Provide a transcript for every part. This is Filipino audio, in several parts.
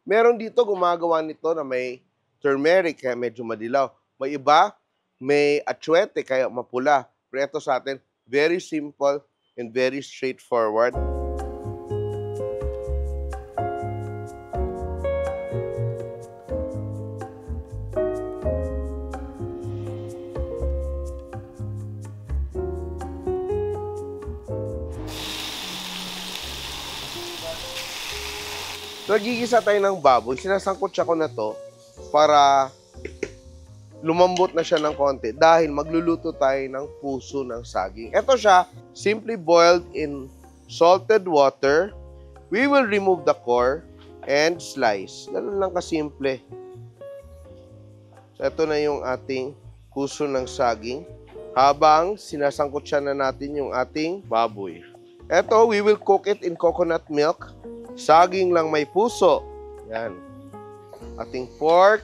Meron dito gumagawa nito na may turmeric kaya medyo madilaw. May iba, may atsuete kaya mapula. Pero ito sa atin, very simple and very straightforward. So, nagigisa tayo ng baboy. Sinasangkot siya ko na to para lumambot na siya ng konti dahil magluluto tayo ng puso ng saging. Ito siya, simply boiled in salted water. We will remove the core and slice. Ganun lang kasimple. So, ito na yung ating puso ng saging. Habang sinasangkot siya na natin yung ating baboy. Ito, we will cook it in coconut milk. Saging lang may puso. Yan. Ating pork.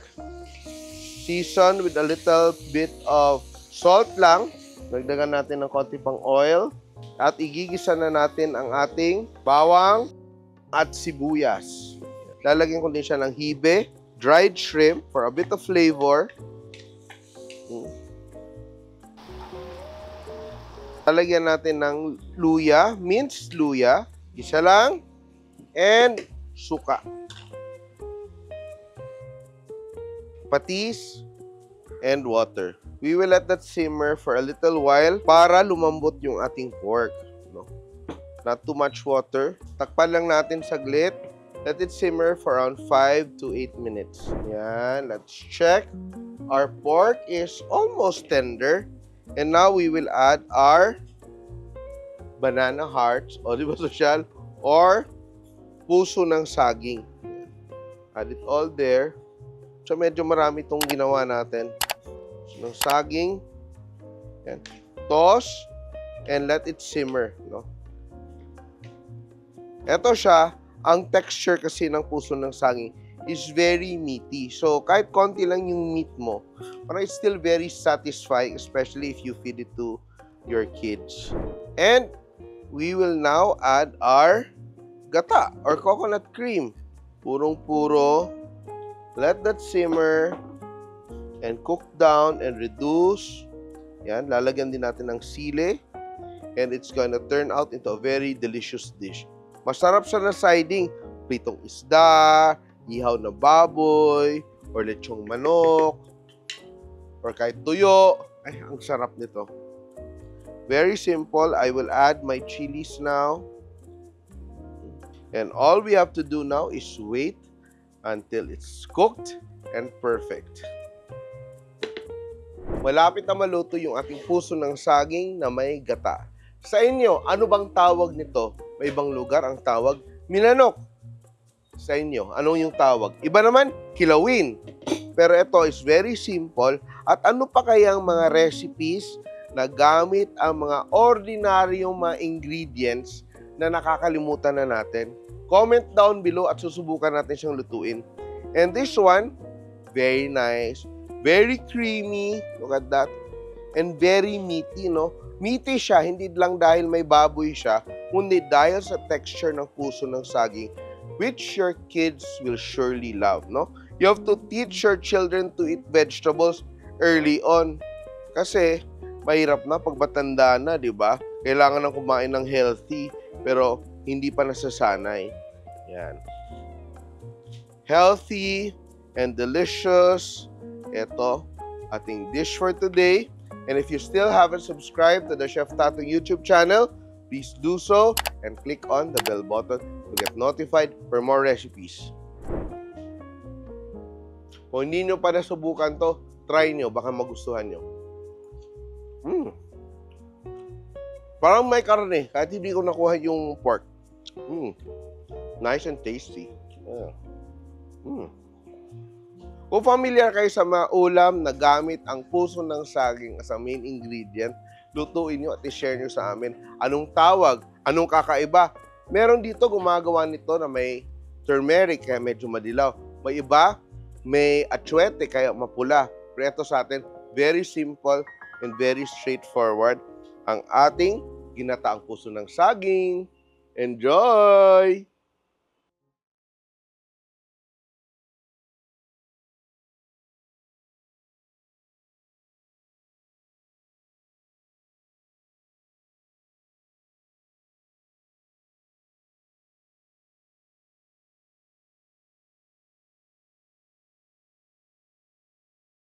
Season with a little bit of salt lang. Dagdagan natin ng konti pang oil. At igigisa na natin ang ating bawang at sibuyas. Lalagyan ko din siya ng hibe, dried shrimp for a bit of flavor. Lalagyan natin ng luya, minced luya. Isa lang. And suka. Patis and water. We will let that simmer for a little while para lumambot yung ating pork. No? Not too much water. Takpan lang natin saglit. Let it simmer for around 5 to 8 minutes. Yan. Let's check. Our pork is almost tender. And now we will add our banana hearts, o di ba sosyal? Or puso ng saging. Add it all there. So, medyo marami itong ginawa natin. So, ng saging. Yan. Toss and let it simmer. No? Ito siya, ang texture kasi ng puso ng saging is very meaty. So, kahit konti lang yung meat mo, parang it's still very satisfying, especially if you feed it to your kids. And we will now add our gata or coconut cream. Purong-puro. Let that simmer and cook down and reduce. Yan, lalagyan din natin ng sili. And it's gonna turn out into a very delicious dish. Masarap siya na siding. Pritong isda, ihaw na baboy, or lechong manok, or kahit tuyo. Ay, ang sarap nito. Very simple. I will add my chilies now. And all we have to do now is wait until it's cooked and perfect. Malapit na maluto yung ating puso ng saging na may gata. Sa inyo, ano bang tawag nito? May ibang lugar ang tawag, minanok. Sa inyo, anong yung tawag? Iba naman, kilawin. Pero ito is very simple. At ano pa kayang mga recipes na gamit ang mga ordinaryong mga ingredients na nakakalimutan na natin? Comment down below at susubukan natin siyang lutuin. And this one, very nice, very creamy, look at that, and very meaty, no? Meaty siya, hindi lang dahil may baboy siya, kundi dahil sa texture ng puso ng saging, which your kids will surely love, no? You have to teach your children to eat vegetables early on. Kasi, mahirap na pag matanda na, di ba? Kailangan ng kumain ng healthy, pero hindi pa nasasanay. Yan. Healthy and delicious. Ito, ating dish for today. And if you still haven't subscribed to the Chef Tatong YouTube channel, please do so and click on the bell button to get notified for more recipes. Kung hindi nyo pa nasubukan to, try nyo, baka magustuhan nyo. Parang may karne, kahit hindi ko nakuha yung pork. Nice and tasty. Kung familiar kayo sa mga ulam na gamit ang puso ng saging as a main ingredient, lutuin nyo at i-share nyo sa amin. Anong tawag? Anong kakaiba? Meron dito gumagawa nito na may turmeric kaya medyo madilaw. May iba, may atsuete kaya mapula. Pero ito sa atin, very simple and very straightforward. Ang ating ginataang puso ng saging. Enjoy!